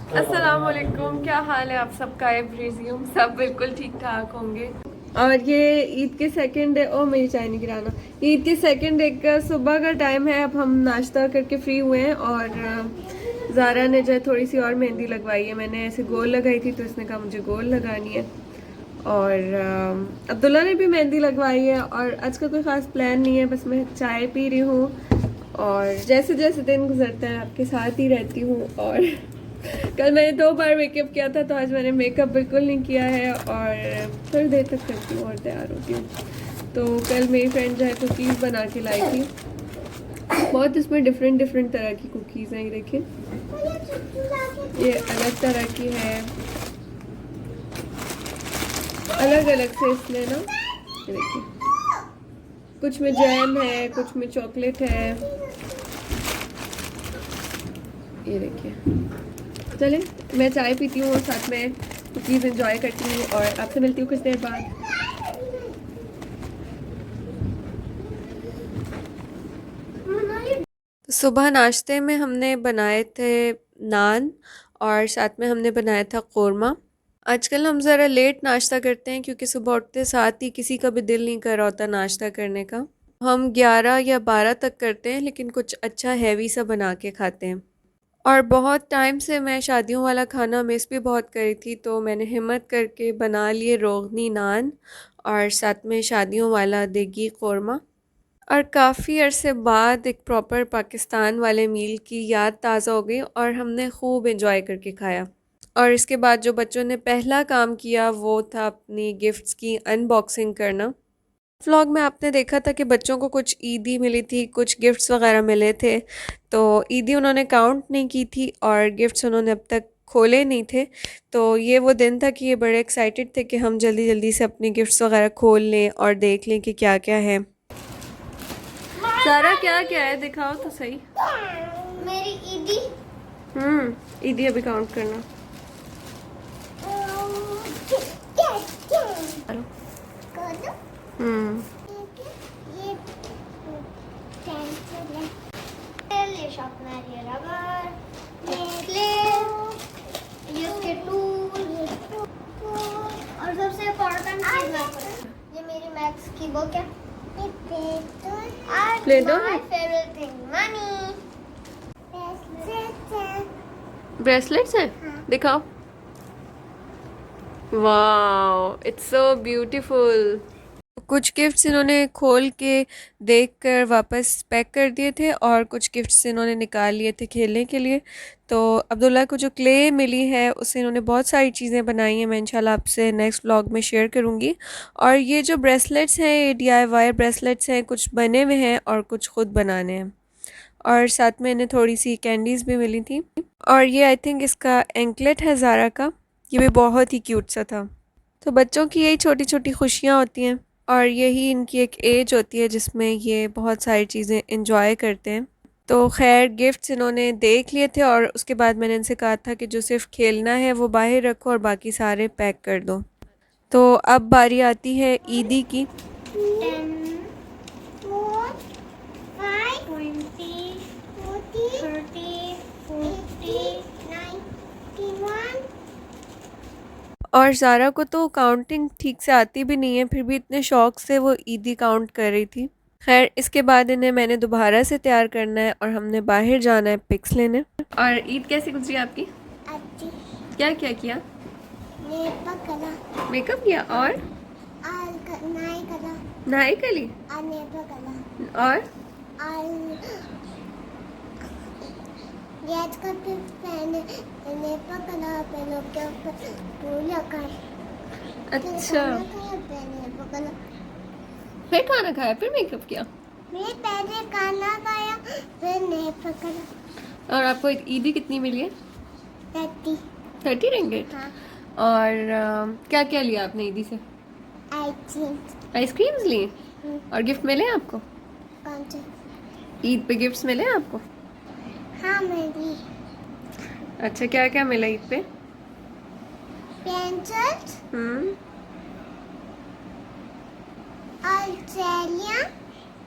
अस्सलाम वालेकुम, क्या हाल है आप सबका। आई प्रिज्यूम सब बिल्कुल ठीक ठाक होंगे। और ये ईद के सेकंड डे, ओ मेरी चाय नहीं गिराना। ईद के सेकंड डे का सुबह का टाइम है। अब हम नाश्ता करके फ्री हुए हैं और ज़ारा ने जो है थोड़ी सी और मेहंदी लगवाई है। मैंने ऐसे गोल लगाई थी तो इसने कहा मुझे गोल लगानी है। और अब्दुल्ला ने भी मेहंदी लगवाई है। और आज का कोई ख़ास प्लान नहीं है, बस मैं चाय पी रही हूँ और जैसे जैसे दिन गुजरता है आपके साथ ही रहती हूँ। और कल मैंने 2 बार मेकअप किया था तो आज मैंने मेकअप बिल्कुल नहीं किया है और थोड़ी देर तक करती हूँ और तैयार होती हूँ। तो कल मेरी फ्रेंड जो है कुकीज़ बना के लाई थी। बहुत इसमें डिफरेंट डिफरेंट तरह की कुकीज़ हैं। ये देखिए, ये अलग तरह की है, अलग अलग से इसमें ना। ये देखिए, कुछ में जैम है, कुछ में चॉकलेट है। ये देखिए। चले, मैं चाय पीती हूँ और साथ में कुकीज़ एंजॉय करती हूँ और आपसे मिलती हूँ कुछ देर बाद। तो सुबह नाश्ते में हमने बनाए थे नान और साथ में हमने बनाया था कोरमा। आजकल हम ज़रा लेट नाश्ता करते हैं क्योंकि सुबह उठते साथ ही किसी का भी दिल नहीं कर रहा होता नाश्ता करने का। हम 11 या 12 तक करते हैं, लेकिन कुछ अच्छा हैवी सा बना के खाते हैं। और बहुत टाइम से मैं शादियों वाला खाना मिस भी बहुत करी थी, तो मैंने हिम्मत करके बना लिए रोगनी नान और साथ में शादियों वाला देगी कोरमा। और काफ़ी अरसे बाद एक प्रॉपर पाकिस्तान वाले मील की याद ताज़ा हो गई और हमने खूब एंजॉय करके खाया। और इसके बाद जो बच्चों ने पहला काम किया वो था अपनी गिफ्ट्स की अनबॉक्सिंग करना। व्लॉग में आपने देखा था कि बच्चों को कुछ ईदी मिली थी, कुछ गिफ्ट्स वगैरह मिले थे। तो ईदी उन्होंने काउंट नहीं की थी और गिफ्ट्स उन्होंने अब तक खोले नहीं थे। तो ये वो दिन था कि ये बड़े एक्साइटेड थे कि हम जल्दी जल्दी से अपने गिफ्ट्स वगैरह खोल लें और देख लें कि क्या क्या है। सारा क्या क्या है दिखाओ तो सही। मेरी ईदी। ईदी अभी काउंट करना। चलो। हम्म ये पेंसिल है, ये शार्पनर, ये रबर, ये क्लिप, ये उसके टूल और सबसे इम्पोर्टेंट चीज ये मेरी मैथ्स की बुक है। प्ले-डो माय है, फेवरेट थिंग मनी। ब्रेसलेट्स हैं। हाँ। दिखाओ। वाह, इट्स सो ब्यूटीफुल। कुछ गिफ्ट्स इन्होंने खोल के देखकर वापस पैक कर दिए थे और कुछ गिफ्ट्स इन्होंने निकाल लिए थे खेलने के लिए। तो अब्दुल्ला को जो क्ले मिली है उससे इन्होंने बहुत सारी चीज़ें बनाई हैं। मैं इंशाल्लाह आपसे नेक्स्ट व्लॉग में शेयर करूँगी। और ये जो ब्रेसलेट्स हैं ये DIY ब्रेसलेट्स हैं, कुछ बने हुए हैं और कुछ खुद बनाने हैं। और साथ में इन्हें थोड़ी सी कैंडीज़ भी मिली थी। और ये आई थिंक इसका एंकलेट है ज़ारा का, ये भी बहुत ही क्यूट सा था। तो बच्चों की यही छोटी छोटी खुशियाँ होती हैं और यही इनकी एक एज होती है जिसमें ये बहुत सारी चीज़ें इंजॉय करते हैं। तो खैर गिफ्ट्स इन्होंने देख लिए थे और उसके बाद मैंने इनसे कहा था कि जो सिर्फ खेलना है वो बाहर रखो और बाकी सारे पैक कर दो। तो अब बारी आती है ईदी की। 10, 4, 5, 20, 40, 30, 40, 91। और ज़ारा को तो काउंटिंग ठीक से आती भी नहीं है, फिर भी इतने शौक से वो ईदी काउंट कर रही थी। खैर इसके बाद इन्हें मैंने दोबारा से तैयार करना है और हमने बाहर जाना है पिक्स लेने। और ईद कैसी गुजरी आपकी? अच्छी। क्या क्या किया? ये पकड़ा। मेकअप किया और नाई कला। नहाई कली ने पकड़ा। और ये आज का पहने ने पकड़ा पहनो के ऊपर पूजा कर। अच्छा, पहने पकड़ा। फिर खाना खाया फिर मेकअप किया मैं पहले खाना खाया फिर नहीं पकड़ा। और आपको ईदी कितनी मिली है? 30। 30 रिंगिट। हाँ। और क्या क्या लिया आपने ईदी से? आइसक्रीम्स लिए और गिफ्ट मिले आपको? कौन से? ईद पे गिफ्ट्स मिले आपको? हाँ मेरी अच्छा, क्या क्या मिला ईद पे? पेंसिल्स और जेलियाँ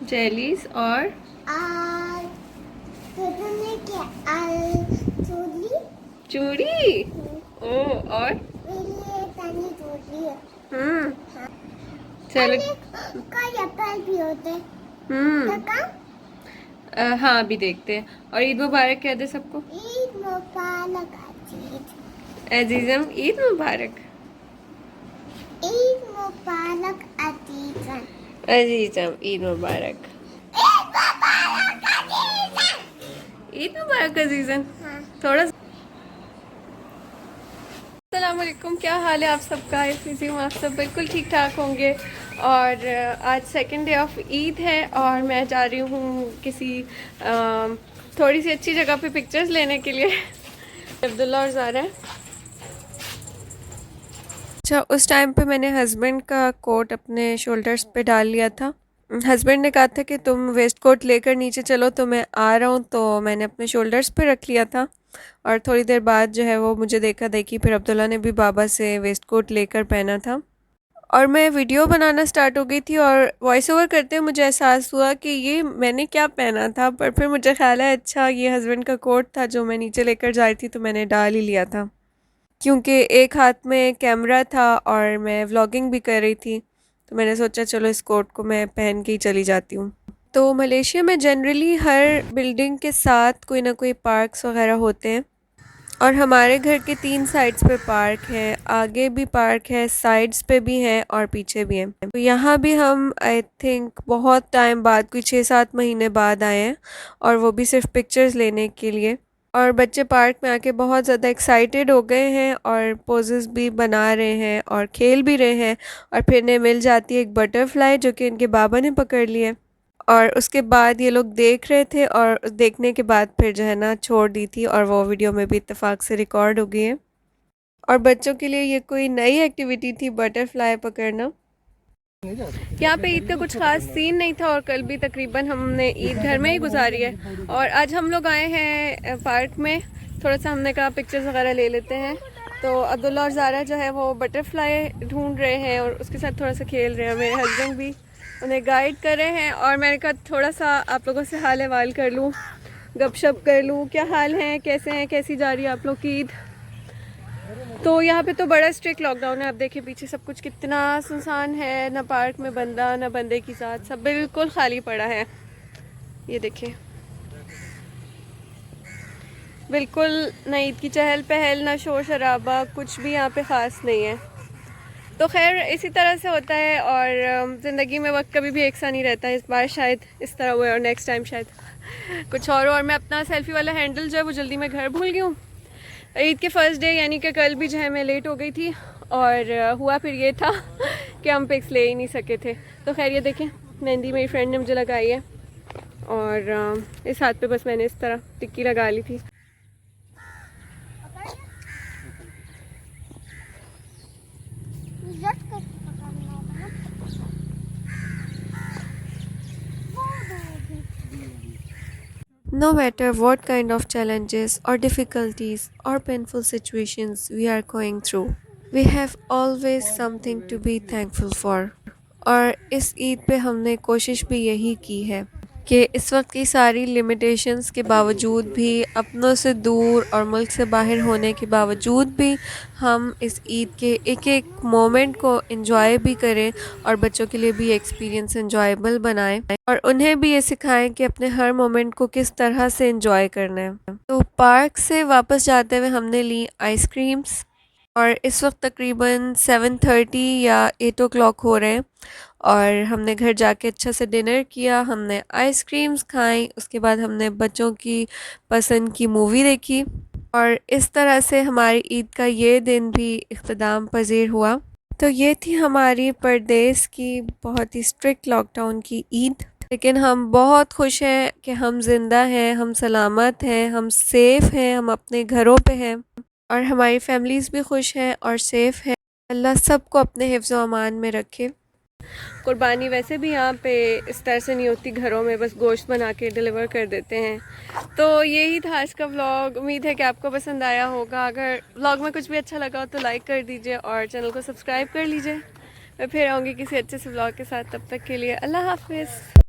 जेलीज और और तुमने क्या और चूली चूड़ी। ओ, और मेरी ये तनी चूड़ी है। हाँ। चलो। का एप्पल भी होते हैं। काका हाँ, अभी देखते हैं। और ईद मुबारक कह दे सबको। ईद मुबारक अजीज। अजीजम, ईद मुबारक। ईद मुबारक अजीजन। अजीजम, ईद मुबारक। ईद मुबारक अजीजन। ईद मुबारक अजीजन। हाँ। थोड़ा। अस्सलामुअलैकुम, क्या हाल है आप सबका? आई प्रीज्यूम आप सब बिल्कुल ठीक ठाक होंगे। और आज सेकंड डे ऑफ ईद है और मैं जा रही हूँ किसी थोड़ी सी अच्छी जगह पे पिक्चर्स लेने के लिए। अब्दुल्ला और ज़ारा है। अच्छा, उस टाइम पे मैंने हस्बैंड का कोट अपने शोल्डर्स पे डाल लिया था। हस्बैंड ने कहा था कि तुम वेस्ट कोट लेकर नीचे चलो, तो मैं आ रहा हूँ, तो मैंने अपने शोल्डर्स पे रख लिया था। और थोड़ी देर बाद जो है वो मुझे देखा देखी फिर अब्दुल्ला ने भी बाबा से वेस्ट कोट लेकर पहना था। और मैं वीडियो बनाना स्टार्ट हो गई थी और वॉइस ओवर करते हुए मुझे एहसास हुआ कि ये मैंने क्या पहना था, पर फिर मुझे ख्याल है अच्छा ये हस्बैंड का कोट था जो मैं नीचे लेकर जा रही थी, तो मैंने डाल ही लिया था। क्योंकि एक हाथ में कैमरा था और मैं व्लॉगिंग भी कर रही थी, तो मैंने सोचा चलो इस कोट को मैं पहन के ही चली जाती हूँ। तो मलेशिया में जनरली हर बिल्डिंग के साथ कोई ना कोई पार्क्स वगैरह होते हैं और हमारे घर के 3 साइड्स पे पार्क है, आगे भी पार्क है, साइड्स पे भी हैं और पीछे भी हैं। तो यहाँ भी हम आई थिंक बहुत टाइम बाद, कोई 6-7 महीने बाद आए हैं और वो भी सिर्फ पिक्चर्स लेने के लिए। और बच्चे पार्क में आके बहुत ज़्यादा एक्साइटेड हो गए हैं और पोजेस भी बना रहे हैं और खेल भी रहे हैं। और फिर इन्हें मिल जाती है एक बटरफ्लाई जो कि इनके बाबा ने पकड़ ली है। और उसके बाद ये लोग देख रहे थे और देखने के बाद फिर जो है ना छोड़ दी थी और वो वीडियो में भी इत्तेफाक से रिकॉर्ड हो गई है। और बच्चों के लिए ये कोई नई एक्टिविटी थी बटरफ्लाई पकड़ना। यहाँ पे ईद का कुछ खास सीन नहीं था और कल भी तकरीबन हमने ईद घर में ही गुजारी है। और आज हम लोग आए हैं पार्क में, थोड़ा सा हमने कहा पिक्चर्स वगैरह ले लेते हैं। तो अब्दुल्ला और ज़ारा जो है वो बटरफ्लाई ढूंढ रहे हैं और उसके साथ थोड़ा सा खेल रहे हैं। मेरे हस्बैंड भी उन्हें गाइड कर रहे हैं और मैंने कहा थोड़ा सा आप लोगों से हाल अहवाल कर लूँ, गपशप कर लूँ, क्या हाल है, कैसे हैं, कैसी जा रही है आप लोग की ईद। तो यहाँ पे तो बड़ा स्ट्रिक्ट लॉकडाउन है। आप देखिए पीछे सब कुछ कितना सुनसान है, ना पार्क में बंदा ना बंदे की साथ, सब बिल्कुल खाली पड़ा है। ये देखिए बिल्कुल ना ईद की चहल पहल, ना शोर शराबा, कुछ भी यहाँ पे ख़ास नहीं है। तो खैर इसी तरह से होता है और ज़िंदगी में वक्त कभी भी एक सा नहीं रहता है। इस बार शायद इस तरह हुआ है और नेक्स्ट टाइम शायद कुछ और मैं अपना सेल्फ़ी वाला हैंडल जो है वो जल्दी में घर भूल गई हूँ। ईद के फर्स्ट डे यानी कि कल भी जो है मैं लेट हो गई थी और हुआ फिर ये था कि हम पिक्स ले ही नहीं सके थे। तो खैर ये देखें मेहंदी मेरी फ्रेंड ने मुझे लगाई है और इस हाथ पे बस मैंने इस तरह टिक्की लगा ली थी। No matter what kind of challenges or difficulties or painful situations we are going through, we have always something to be thankful for. और इस ईद पे हमने कोशिश भी यही की है कि इस वक्त की सारी लिमिटेशंस के बावजूद भी, अपनों से दूर और मुल्क से बाहर होने के बावजूद भी हम इस ईद के एक एक मोमेंट को एंजॉय भी करें और बच्चों के लिए भी एक्सपीरियंस एंजॉयबल बनाएं और उन्हें भी ये सिखाएं कि अपने हर मोमेंट को किस तरह से एंजॉय करना है। तो पार्क से वापस जाते हुए हमने ली आइसक्रीम्स और इस वक्त तकरीबन 7:30 या 8 o'clock हो रहे हैं और हमने घर जाके अच्छा से डिनर किया, हमने आइसक्रीम्स खाई, उसके बाद हमने बच्चों की पसंद की मूवी देखी और इस तरह से हमारी ईद का ये दिन भी इख्तिताम पजीर हुआ। तो ये थी हमारी परदेस की बहुत ही स्ट्रिक्ट लॉकडाउन की ईद, लेकिन हम बहुत खुश हैं कि हम ज़िंदा हैं, हम सलामत हैं, हम सेफ़ हैं, हम अपने घरों पे हैं और हमारी फैमिलीज़ भी खुश हैं और सेफ़ हैं। अल्लाह सबको अपने हिफ्ज़ व अमान में रखे। कुर्बानी वैसे भी यहाँ पे इस तरह से नहीं होती, घरों में बस गोश्त बना के डिलीवर कर देते हैं। तो यही था आज का व्लॉग, उम्मीद है कि आपको पसंद आया होगा। अगर व्लॉग में कुछ भी अच्छा लगा हो तो लाइक कर दीजिए और चैनल को सब्सक्राइब कर लीजिए। मैं फिर आऊँगी किसी अच्छे से व्लॉग के साथ, तब तक के लिए अल्लाह हाफिज़।